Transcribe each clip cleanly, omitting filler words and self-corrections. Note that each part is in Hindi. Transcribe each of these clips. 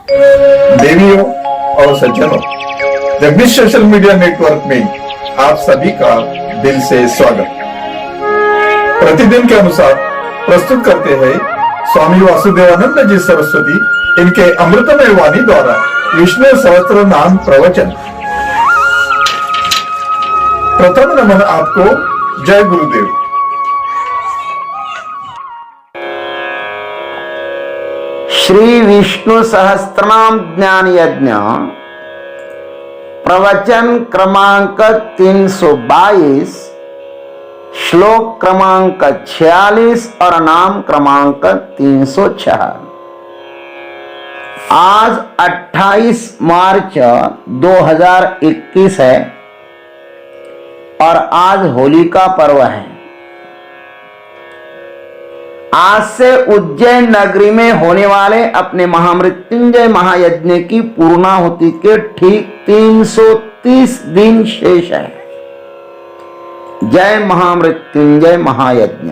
देवियों और सज्जनों, जगदीश सोशल मीडिया नेटवर्क में आप सभी का दिल से स्वागत। प्रतिदिन के अनुसार प्रस्तुत करते हैं स्वामी वासुदेवानंद जी सरस्वती इनके अमृतमय वाणी द्वारा विष्णु सहस्त्र नाम प्रवचन। प्रथम नमन आपको। जय गुरुदेव। श्री विष्णु सहस्त्रनाम ज्ञान यज्ञ प्रवचन क्रमांक 322, श्लोक क्रमांक 46 और नाम क्रमांक 306। आज 28 मार्च 2021 है और आज होली का पर्व है। आज से उज्जैन नगरी में होने वाले अपने महामृत्युंजय महायज्ञ की पूर्णाहुति के ठीक 330 दिन शेष है। जय महामृत्युंजय महायज्ञ।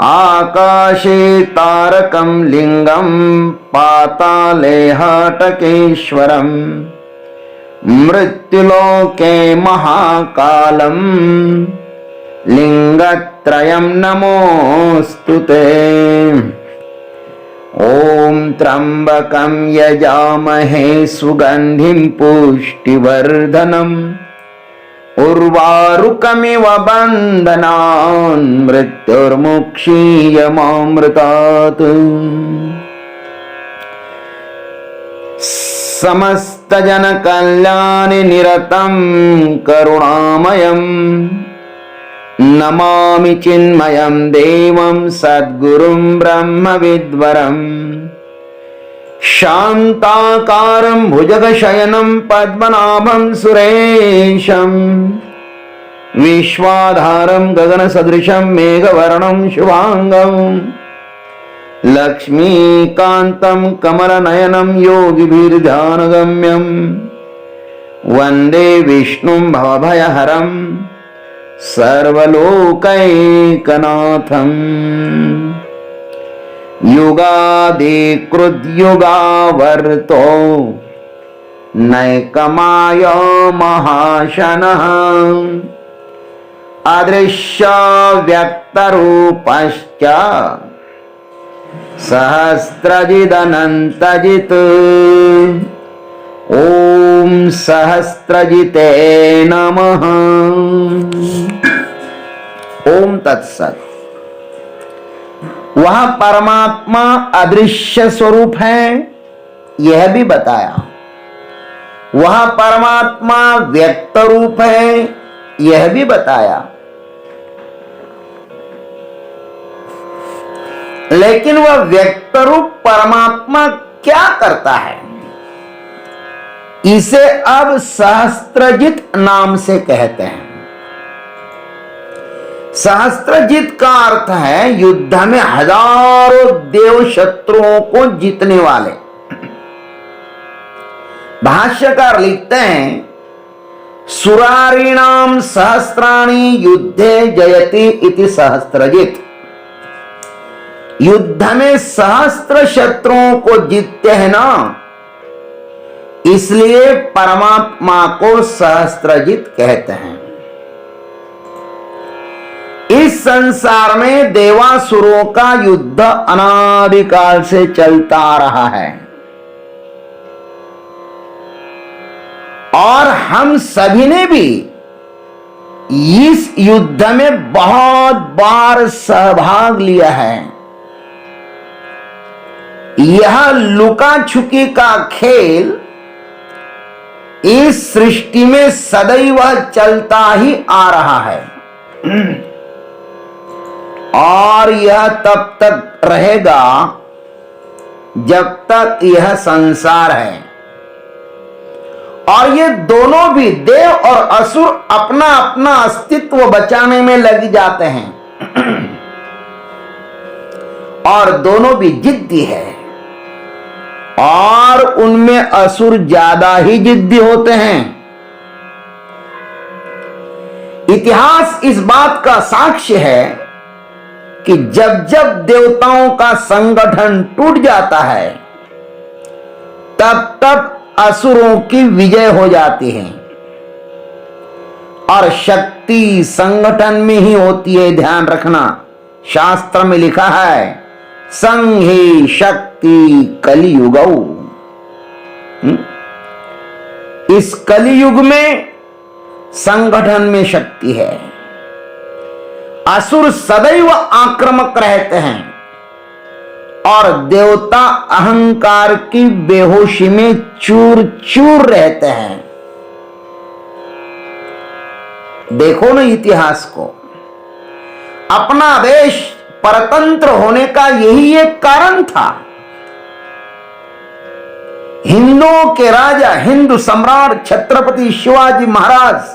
आकाशे तारकं लिंगं पाताले हटकेश्वरं मृत्युलोके महाकालं लिंगत्रयं नमोस्तुते। ओम त्र्यंबकं यजामहे सुगंधिं पुष्टिवर्धनम् उर्वारुकमिव बन्धनान् मृत्युर्मुक्षीयमामृतात्। समस्त जन कल्याणे निरतं करुणामयम् नमामि चिन्मयं देवं सद्गुरुं ब्रह्मविद्वरम् शान्ताकारं भुजगशयनं पद्मनाभं सुरेशं विश्वाधारं गगनसदृशं मेघवर्णं शुभांगं लक्ष्मीकान्तं कमलनयनं योगिभिर्ध्यानगम्यं वन्दे विष्णुं भवभयहरं सर्वलोकैकनाथम्। युगादिकृद्युगावर्तो नैकमाय महाशनः अदृश्य व्यक्तरूपश्च सहस्रजिदनन्तजित्। ओम सहस्त्रजिते नमः। ओम तत्सत। वह परमात्मा अदृश्य स्वरूप है, यह भी बताया। वह परमात्मा व्यक्त रूप है, यह भी बताया। लेकिन वह व्यक्त रूप परमात्मा क्या करता है, इसे अब सहस्त्रजित नाम से कहते हैं। सहस्त्रजित का अर्थ है युद्ध में हजारों देव शत्रुओं को जीतने वाले। भाष्यकार लिखते हैं सुरारीणाम सहस्राणि युद्धे जयति इति सहस्त्रजित। युद्ध में सहस्त्र शत्रुओं को जीतते हैं ना, इसलिए परमात्मा को सहस्त्रजित कहते हैं। इस संसार में देवासुरों का युद्ध अनादिकाल से चलता आ रहा है और हम सभी ने भी इस युद्ध में बहुत बार सहभाग लिया है। यह लुका छुपी का खेल इस सृष्टि में सदैव चलता ही आ रहा है और यह तब तक रहेगा जब तक यह संसार है। और ये दोनों भी देव और असुर अपना अपना अस्तित्व बचाने में लग जाते हैं और दोनों भी जिद्दी है और उनमें असुर ज्यादा ही जिद्दी होते हैं। इतिहास इस बात का साक्ष्य है कि जब जब देवताओं का संगठन टूट जाता है तब तक असुरों की विजय हो जाती है। और शक्ति संगठन में ही होती है, ध्यान रखना। शास्त्र में लिखा है संघे शक्ति कलियुगौ। इस कलियुग में संगठन में शक्ति है। असुर सदैव आक्रामक रहते हैं और देवता अहंकार की बेहोशी में चूर चूर रहते हैं। देखो ना इतिहास को। अपना देश परतंत्र होने का यही एक कारण था। हिंदुओं के राजा, हिंदू सम्राट छत्रपति शिवाजी महाराज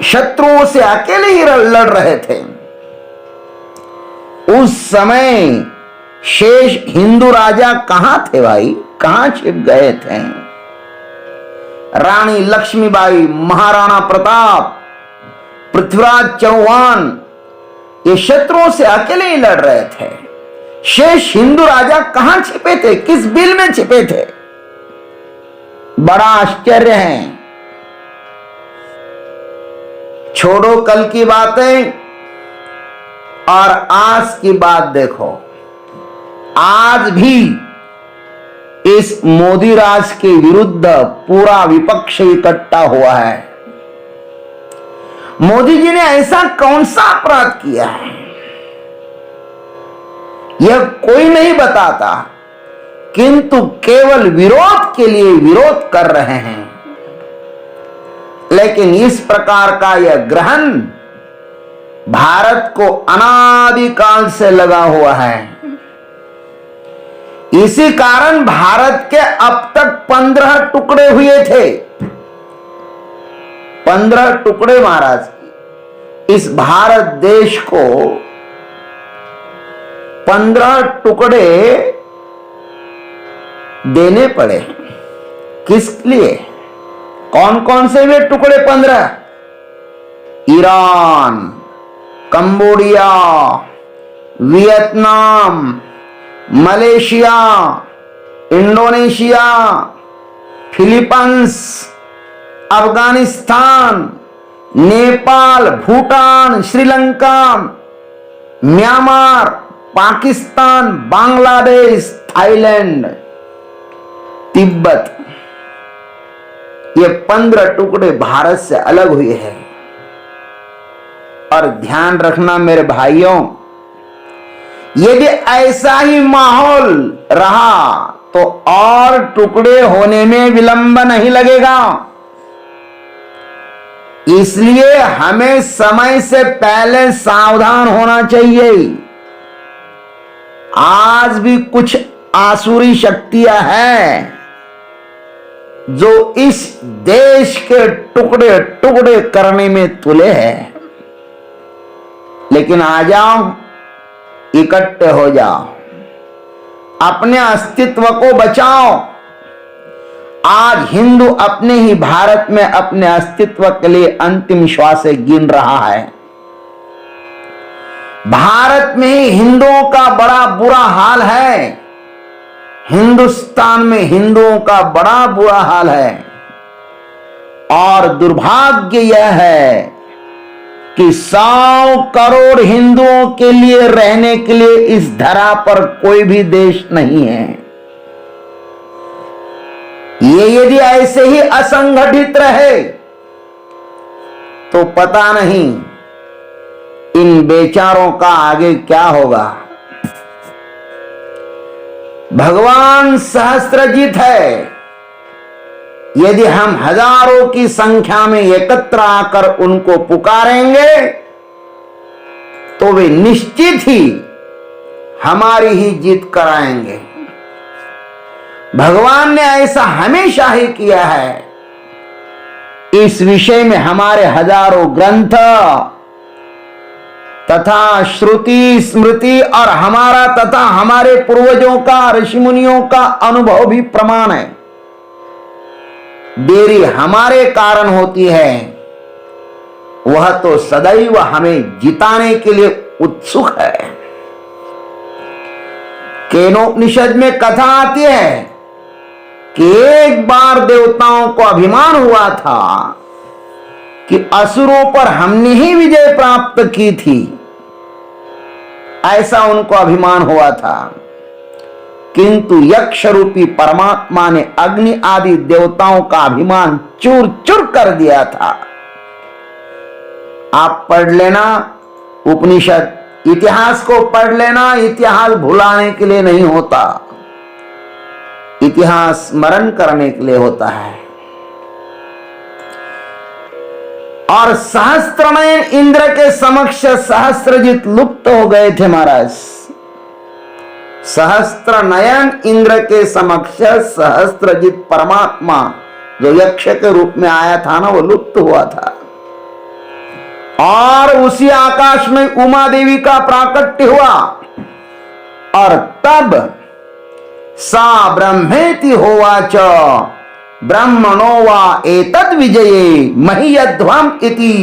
शत्रुओं से अकेले ही लड़ रहे थे। उस समय शेष हिंदू राजा कहां थे भाई, कहां छिप गए थे? रानी लक्ष्मीबाई, महाराणा प्रताप, पृथ्वीराज चौहान, ये शत्रुओं से अकेले ही लड़ रहे थे। शेष हिंदू राजा कहां छिपे थे, किस बिल में छिपे थे? बड़ा आश्चर्य है। छोड़ो कल की बातें और आज की बात देखो। आज भी इस मोदी राज के विरुद्ध पूरा विपक्ष इकट्ठा हुआ है। मोदी जी ने ऐसा कौन सा अपराध किया है, यह कोई नहीं बताता, किंतु केवल विरोध के लिए विरोध कर रहे हैं। लेकिन इस प्रकार का यह ग्रहण भारत को अनादिकाल से लगा हुआ है। इसी कारण भारत के अब तक 15 टुकड़े हुए थे। 15 टुकड़े महाराज, इस भारत देश को 15 टुकड़े देने पड़े। किस लिए? कौन कौन से वे टुकड़े 15? Iran, Cambodia, Vietnam, Malaysia, Indonesia, Philippines, Afghanistan, Nepal, Bhutan, Sri Lanka, Myanmar, Pakistan, Bangladesh, Thailand, Tibet, ये 15 टुकड़े भारत से अलग हुए हैं। और ध्यान रखना मेरे भाइयों, यदि ऐसा ही माहौल रहा तो और टुकड़े होने में विलंब नहीं लगेगा। इसलिए हमें समय से पहले सावधान होना चाहिए। आज भी कुछ आसुरी शक्तियां हैं जो इस देश के टुकड़े टुकड़े करने में तुले हैं। लेकिन आ जाओ, इकट्ठे हो जाओ, अपने अस्तित्व को बचाओ। आज हिंदू अपने ही भारत में अपने अस्तित्व के लिए अंतिम श्वास गिन रहा है। भारत में ही हिंदुओं का बड़ा बुरा हाल है। हिंदुस्तान में हिंदुओं का बड़ा बुरा हाल है। और दुर्भाग्य यह है कि 100 करोड़ हिंदुओं के लिए रहने के लिए इस धरा पर कोई भी देश नहीं है। ये यदि ऐसे ही असंगठित रहे तो पता नहीं इन बेचारों का आगे क्या होगा। भगवान सहस्त्रजित है। यदि हम हजारों की संख्या में एकत्र आकर उनको पुकारेंगे तो वे निश्चित ही हमारी ही जीत कराएंगे। भगवान ने ऐसा हमेशा ही किया है। इस विषय में हमारे हजारों ग्रंथ तथा श्रुति स्मृति और हमारा तथा हमारे पूर्वजों का, ऋषि मुनियों का अनुभव भी प्रमाण है। देरी हमारे कारण होती है, वह तो सदैव हमें जिताने के लिए उत्सुक है। केनोपनिषद में कथा आती है कि एक बार देवताओं को अभिमान हुआ था कि असुरों पर हमने ही विजय प्राप्त की थी, ऐसा उनको अभिमान हुआ था। किंतु यक्ष रूपी परमात्मा ने अग्नि आदि देवताओं का अभिमान चूर चूर कर दिया था। आप पढ़ लेना उपनिषद, इतिहास को पढ़ लेना। इतिहास भुलाने के लिए नहीं होता, इतिहास स्मरण करने के लिए होता है। और सहस्त्रनयन इंद्र के समक्ष सहस्त्रजित लुप्त हो गए थे महाराज। सहस्त्रनयन इंद्र के समक्ष सहस्त्रजित परमात्मा जो यक्ष के रूप में आया था ना, वो लुप्त हुआ था। और उसी आकाश में उमा देवी का प्राकट्य हुआ और तब सा ब्रह्मेति होवाच ब्रह्मणो वा एतद् विजये महीयध्वम् इति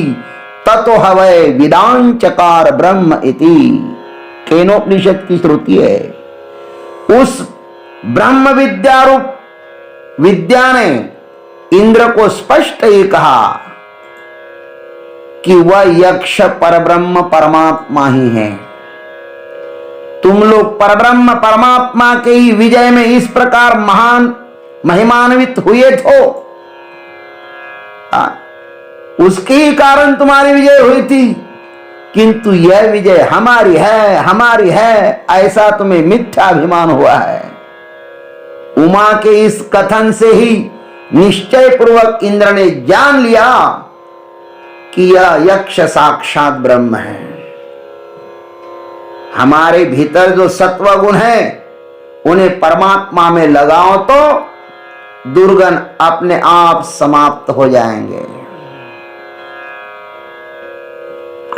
ततो हवै विदांचकार ब्रह्म इति। केनोपनिषद की श्रुति है। उस ब्रह्म विद्या रूप विद्या ने इंद्र को स्पष्ट ही कहा कि वह यक्ष परब्रह्म परमात्मा ही है। तुम लोग परब्रह्म परमात्मा के ही विजय में इस प्रकार महान महिमान्वित हुए थे, उसके ही कारण तुम्हारी विजय हुई थी। किंतु यह विजय हमारी है, ऐसा तुम्हें मिथ्या अभिमान हुआ है। उमा के इस कथन से ही निश्चय पूर्वक इंद्र ने जान लिया कि यह यक्ष साक्षात ब्रह्म है। हमारे भीतर जो सत्व गुण है उन्हें परमात्मा में लगाओ तो दुर्गुण अपने आप समाप्त हो जाएंगे।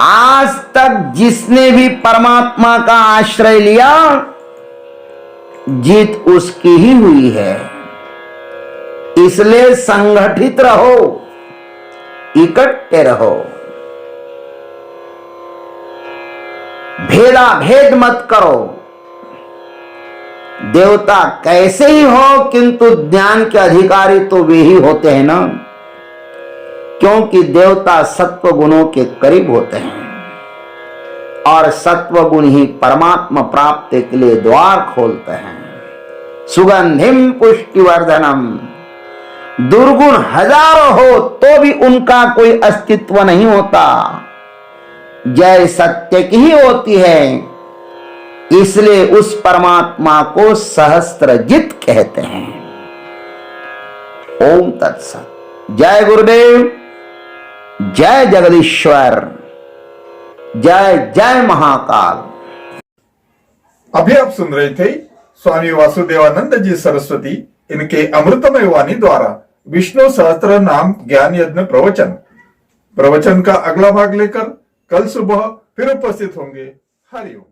आज तक जिसने भी परमात्मा का आश्रय लिया, जीत उसकी ही हुई है। इसलिए संगठित रहो, इकट्ठे रहो, भेदा भेद मत करो। देवता कैसे ही हो, किंतु ज्ञान के अधिकारी तो वे ही होते हैं ना, क्योंकि देवता सत्व गुणों के करीब होते हैं और सत्व गुण ही परमात्मा प्राप्ति के लिए द्वार खोलते हैं। सुगंधिम पुष्टिवर्धनम। दुर्गुण हजारों हो तो भी उनका कोई अस्तित्व नहीं होता, जय सत्य की ही होती है। इसलिए उस परमात्मा को सहस्त्रजित कहते हैं। ओम तत्सत। जय गुरुदेव, जय जगदीश्वर, जय जय महाकाल। अभी आप सुन रहे थे स्वामी वासुदेवानंद जी सरस्वती इनके अमृतमय वाणी द्वारा विष्णु सहस्त्र नाम ज्ञान यज्ञ प्रवचन का अगला भाग लेकर कल सुबह फिर उपस्थित होंगे। हरिओम।